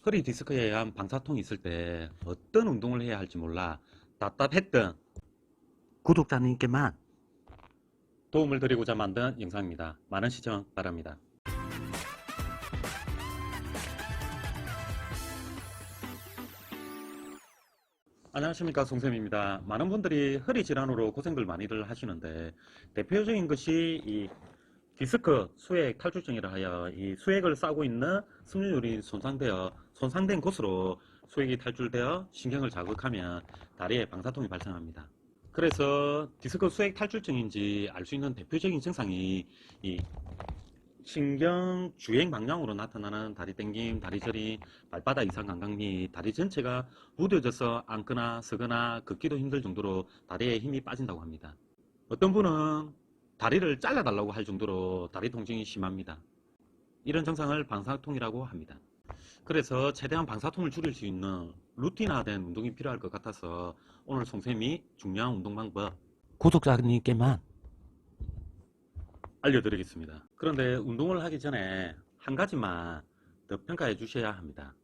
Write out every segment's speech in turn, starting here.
허리 디스크에 의한 방사통이 있을 때 어떤 운동을 해야 할지 몰라 답답했던 구독자님께만 도움을 드리고자 만든 영상입니다. 많은 시청 바랍니다. 안녕하십니까, 송쌤입니다. 많은 분들이 허리 질환으로 고생들 많이들 하시는데 대표적인 것이 이 디스크 수액 탈출증이라 하여 이 수액을 싸고 있는 섬유율이 손상된 곳으로 수액이 탈출되어 신경을 자극하면 다리에 방사통이 발생합니다. 그래서 디스크 수액 탈출증인지 알 수 있는 대표적인 증상이 이 신경 주행 방향으로 나타나는 다리 땡김, 다리 저림, 발바닥 이상 감각 및 다리 전체가 무뎌져서 앉거나 서거나 걷기도 힘들 정도로 다리에 힘이 빠진다고 합니다. 어떤 분은 다리를 잘라달라고 할 정도로 다리 통증이 심합니다. 이런 증상을 방사통이라고 합니다. 그래서 최대한 방사통을 줄일 수 있는 루틴화된 운동이 필요할 것 같아서 오늘 송쌤이 중요한 운동 방법 구독자님께만 알려드리겠습니다. 그런데 운동을 하기 전에 한 가지만 더 평가해 주셔야 합니다.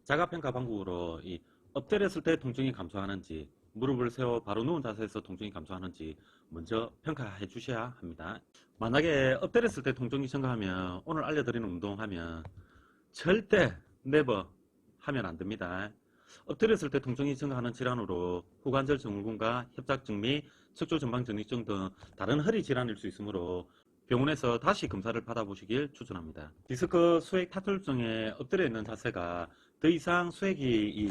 자가평가 방법으로 이 엎드렸을 때 통증이 감소하는지, 무릎을 세워 바로 누운 자세에서 통증이 감소하는지 먼저 평가해 주셔야 합니다. 만약에 엎드렸을 때 통증이 증가하면 오늘 알려드리는 운동하면 절대 네버 하면 안 됩니다. 엎드렸을 때 통증이 증가하는 질환으로 후관절 증후군과 협착증 및 척추전방전이증 등 다른 허리 질환일 수 있으므로 병원에서 다시 검사를 받아보시길 추천합니다. 디스크 수액 탈출증에 엎드려 있는 자세가 더 이상 수액이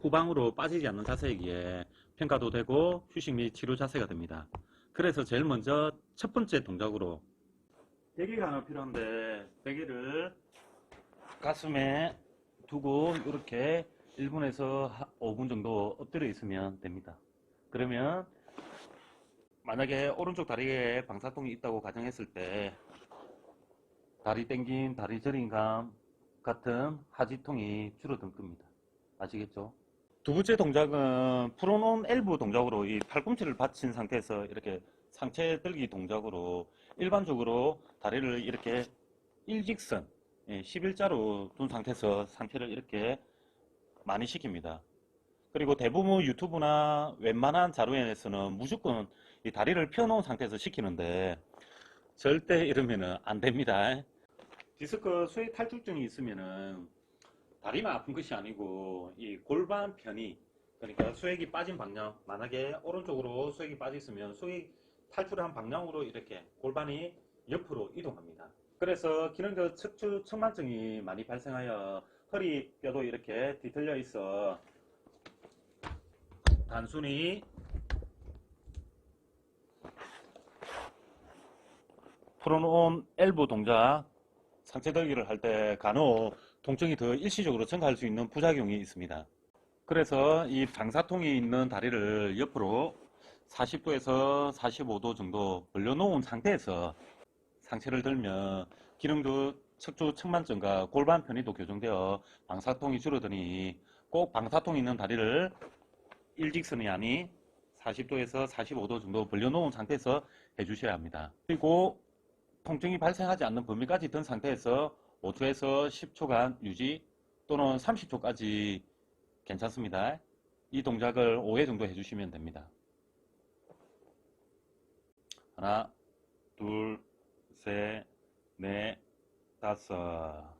후방으로 빠지지 않는 자세이기에 평가도 되고 휴식 및 치료 자세가 됩니다. 그래서 제일 먼저 첫 번째 동작으로 베개가 하나 필요한데 베개를 가슴에 두고 이렇게 1분에서 5분 정도 엎드려 있으면 됩니다. 그러면 만약에 오른쪽 다리에 방사통이 있다고 가정했을 때 다리 땡김, 다리 저림감 같은 하지통이 줄어들 겁니다. 아시겠죠? 두 번째 동작은 풀어놓은 엘보 동작으로 이 팔꿈치를 받친 상태에서 이렇게 상체 들기 동작으로 일반적으로 다리를 이렇게 일직선 11자로 둔 상태에서 상체를 이렇게 많이 시킵니다. 그리고 대부분 유튜브나 웬만한 자료에서는 무조건 이 다리를 펴놓은 상태에서 시키는데 절대 이러면은 안 됩니다. 디스크 수액 탈출증이 있으면은 다리만 아픈 것이 아니고 이 골반 편이, 그러니까 수액이 빠진 방향, 만약에 오른쪽으로 수액이 빠져 있으면 수액 탈출한 방향으로 이렇게 골반이 옆으로 이동합니다. 그래서 기능적 척추 측만증이 많이 발생하여 허리뼈도 이렇게 뒤틀려 있어 단순히 풀어놓은 엘보 동작 상체 들기를 할 때 간혹 통증이 더 일시적으로 증가할 수 있는 부작용이 있습니다. 그래서 이 방사통이 있는 다리를 옆으로 40도에서 45도 정도 벌려놓은 상태에서 상체를 들면 기능적 척추 측만증과 골반 편의도 교정되어 방사통이 줄어드니 꼭 방사통 있는 다리를 일직선이 아닌 40도에서 45도 정도 벌려놓은 상태에서 해주셔야 합니다. 그리고 통증이 발생하지 않는 범위까지 든 상태에서 5초에서 10초간 유지 또는 30초까지 괜찮습니다. 이 동작을 5회 정도 해주시면 됩니다. 하나, 둘, 셋, 넷, 다섯.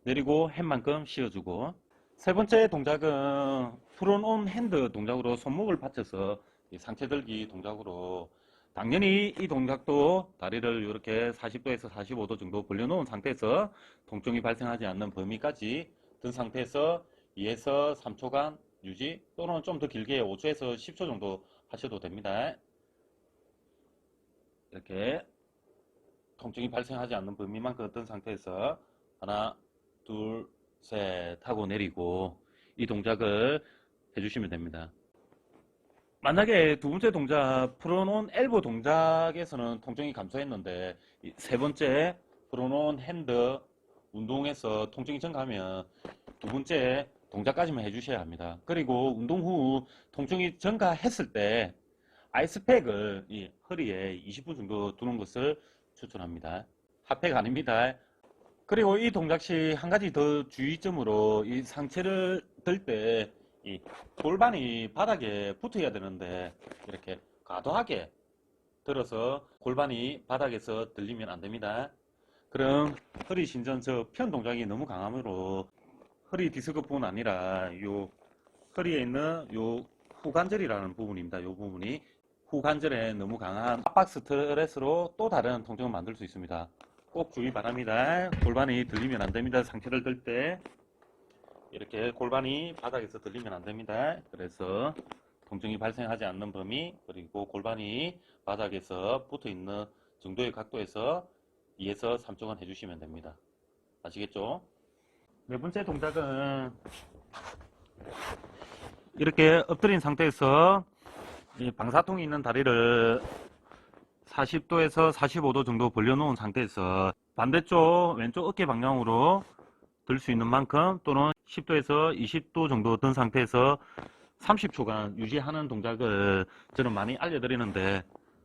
내리고 햄만큼 씌워주고. 세 번째 동작은 풀어놓은 핸드 동작으로 손목을 받쳐서 상체 들기 동작으로, 당연히 이 동작도 다리를 이렇게 40도에서 45도 정도 벌려놓은 상태에서 통증이 발생하지 않는 범위까지 든 상태에서 2에서 3초간 유지 또는 좀 더 길게 5초에서 10초 정도 하셔도 됩니다. 이렇게 통증이 발생하지 않는 범위만큼 든 상태에서 하나, 둘, 셋 하고 내리고 이 동작을 해주시면 됩니다. 만약에 두 번째 동작 풀어놓은 엘보 동작에서는 통증이 감소했는데 세 번째 풀어놓은 핸드 운동에서 통증이 증가하면 두 번째 동작까지만 해주셔야 합니다. 그리고 운동 후 통증이 증가했을 때 아이스팩을 이 허리에 20분 정도 두는 것을 추천합니다. 핫팩 아닙니다. 그리고 이 동작 시 한 가지 더 주의점으로 이 상체를 들 때 이 골반이 바닥에 붙어야 되는데 이렇게 과도하게 들어서 골반이 바닥에서 들리면 안 됩니다. 그럼 허리 신전 저 편 동작이 너무 강하므로 허리 디스크뿐 아니라 요 허리에 있는 요 후관절이라는 부분입니다. 요 부분이 후관절에 너무 강한 압박 스트레스로 또 다른 통증을 만들 수 있습니다. 꼭 주의 바랍니다. 골반이 들리면 안 됩니다. 상체를 들 때 이렇게 골반이 바닥에서 들리면 안 됩니다. 그래서 통증이 발생하지 않는 범위, 그리고 골반이 바닥에서 붙어 있는 정도의 각도에서 2에서 3초간 해주시면 됩니다. 아시겠죠? 네 번째 동작은 이렇게 엎드린 상태에서 이 방사통이 있는 다리를 40도에서 45도 정도 벌려놓은 상태에서 반대쪽 왼쪽 어깨 방향으로 들 수 있는 만큼 또는 10도에서 20도 정도 든 상태에서 30초간 유지하는 동작을 저는 많이 알려드리는데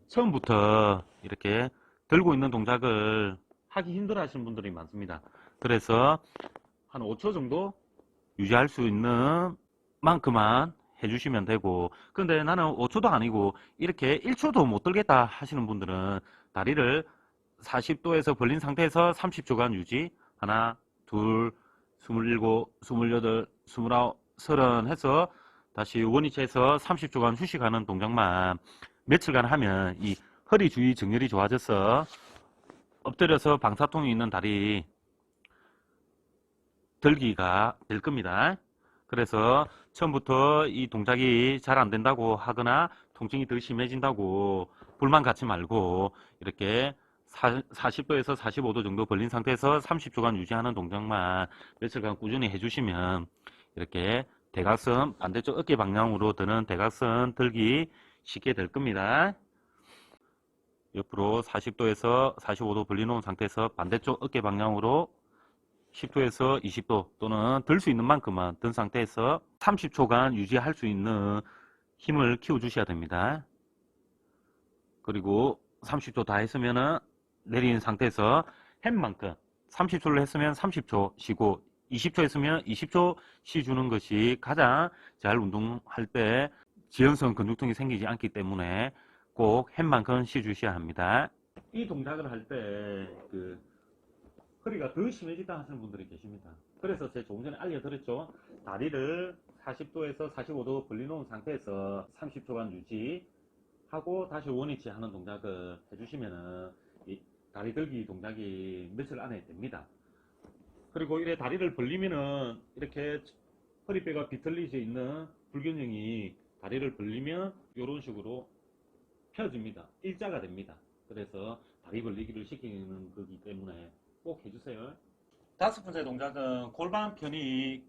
처음부터 이렇게 들고 있는 동작을 하기 힘들어 하시는 분들이 많습니다. 그래서 한 5초 정도 유지할 수 있는 만큼만 해주시면 되고, 근데 나는 5초도 아니고 이렇게 1초도 못 들겠다 하시는 분들은 다리를 40도에서 벌린 상태에서 30초간 유지, 하나, 둘, 27, 28, 29, 30 해서 다시 원위치에서 30초간 휴식하는 동작만 며칠간 하면 이 허리 주위 정렬이 좋아져서 엎드려서 방사통이 있는 다리 들기가 될 겁니다. 그래서 처음부터 이 동작이 잘 안 된다고 하거나 통증이 더 심해진다고 불만 갖지 말고 이렇게 40도에서 45도 정도 벌린 상태에서 30초간 유지하는 동작만 며칠간 꾸준히 해주시면 이렇게 대각선 반대쪽 어깨 방향으로 드는 대각선 들기 쉽게 될 겁니다. 옆으로 40도에서 45도 벌려놓은 상태에서 반대쪽 어깨 방향으로 10도에서 20도 또는 들 수 있는 만큼만 든 상태에서 30초간 유지할 수 있는 힘을 키워 주셔야 됩니다. 그리고 30초 다 했으면 내린 상태에서 햄만큼 30초를 했으면 30초 쉬고 20초 했으면 20초 쉬주는 것이 가장 잘 운동할 때 지연성 근육통이 생기지 않기 때문에 꼭 햄만큼 쉬주셔야 합니다. 이 동작을 할 때 허리가 더 심해지다 하시는 분들이 계십니다. 그래서 제가 조금 전에 알려드렸죠. 다리를 40도에서 45도 벌려놓은 상태에서 30초간 유지하고 다시 원위치 하는 동작을 해주시면은 이 다리 들기 동작이 며칠 안에 됩니다. 그리고 이렇게 다리를 벌리면은 이렇게 허리뼈가 비틀리져 있는 불균형이 다리를 벌리면 이런 식으로 펴집니다. 일자가 됩니다. 그래서 다리 벌리기를 시키는 거기 때문에 꼭 해주세요. 다섯 번째 동작은 골반 편입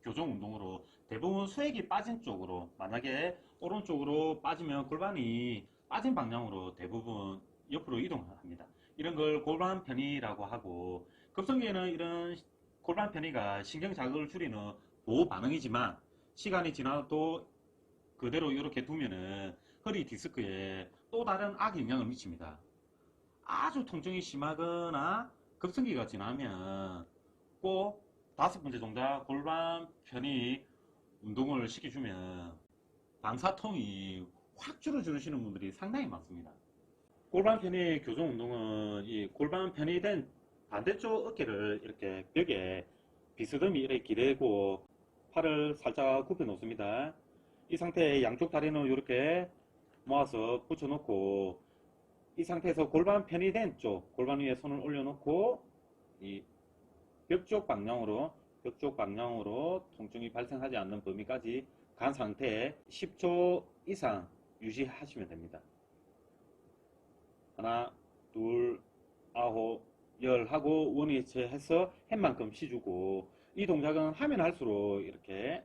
교정 운동으로 대부분 수액이 빠진 쪽으로, 만약에 오른쪽으로 빠지면 골반이 빠진 방향으로 대부분 옆으로 이동합니다. 이런 걸 골반 편의라고 하고, 급성기에는 이런 골반 편의가 신경 자극을 줄이는 보호 반응이지만 시간이 지나도 그대로 이렇게 두면은 허리 디스크에 또 다른 악영향을 미칩니다. 아주 통증이 심하거나 급성기가 지나면 꼭 다섯 번째 동작 골반 편입 운동을 시켜주면 방사통이 확 줄어주시는 분들이 상당히 많습니다. 골반 편입 교정 운동은 이 골반 편입된 반대쪽 어깨를 이렇게 벽에 비스듬히 이렇게 기대고 팔을 살짝 굽혀 놓습니다. 이 상태에 양쪽 다리는 이렇게 모아서 붙여 놓고 이 상태에서 골반 편입된 쪽 골반 위에 손을 올려놓고 이 벽 쪽 방향으로 통증이 발생하지 않는 범위까지 간 상태에 10초 이상 유지하시면 됩니다. 하나, 둘, 아홉, 열 하고 원위치 해서 햄만큼 쉬주고, 이 동작은 하면 할수록 이렇게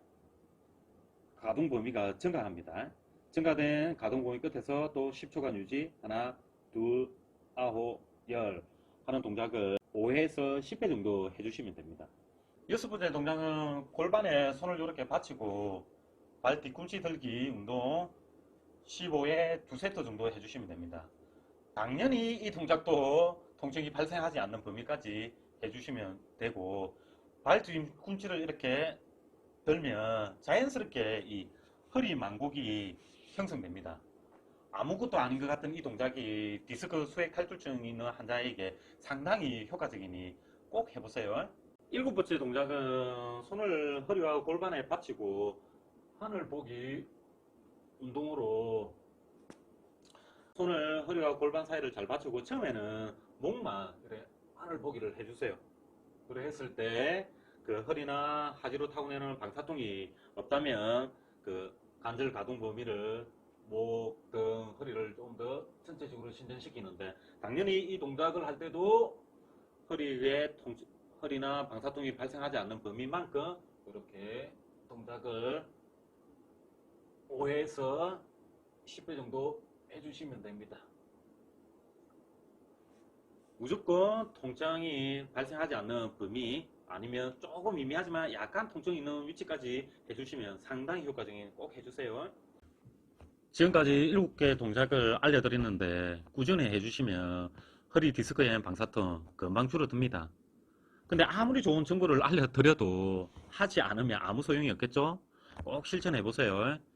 가동 범위가 증가합니다. 증가된 가동 범위 끝에서 또 10초간 유지, 하나, 둘, 아홉, 열 하는 동작을 5회에서 10회 정도 해주시면 됩니다. 여섯 번째 동작은 골반에 손을 이렇게 받치고 발 뒤꿈치 들기 운동 15회 2세트 정도 해주시면 됩니다. 당연히 이 동작도 통증이 발생하지 않는 범위까지 해주시면 되고, 발 뒤꿈치를 이렇게 들면 자연스럽게 이 허리 망곡이 형성됩니다. 아무것도 아닌 것 같은 이 동작이 디스크 수액 탈출증이 있는 환자에게 상당히 효과적이니 꼭 해보세요. 일곱 번째 동작은 손을 허리와 골반에 받치고 하늘 보기 운동으로 손을 허리와 골반 사이를 잘 받치고 처음에는 목만 그래 하늘 보기를 해주세요. 그래 했을 때 그 허리나 하지로 타고내는 방사통이 없다면 그 관절 가동 범위를 목 등 허리를 좀 더 전체적으로 신전시키는데, 당연히 이 동작을 할 때도 허리나 방사통이 발생하지 않는 범위만큼 이렇게 동작을 5에서 10배 정도 해주시면 됩니다. 무조건 통증이 발생하지 않는 범위 아니면 조금 미미하지만 약간 통증이 있는 위치까지 해주시면 상당히 효과적인, 꼭 해주세요. 지금까지 7개 동작을 알려드렸는데 꾸준히 해주시면 허리 디스크엔 방사통 금방 줄어듭니다. 근데 아무리 좋은 정보를 알려드려도 하지 않으면 아무 소용이 없겠죠? 꼭 실천해보세요.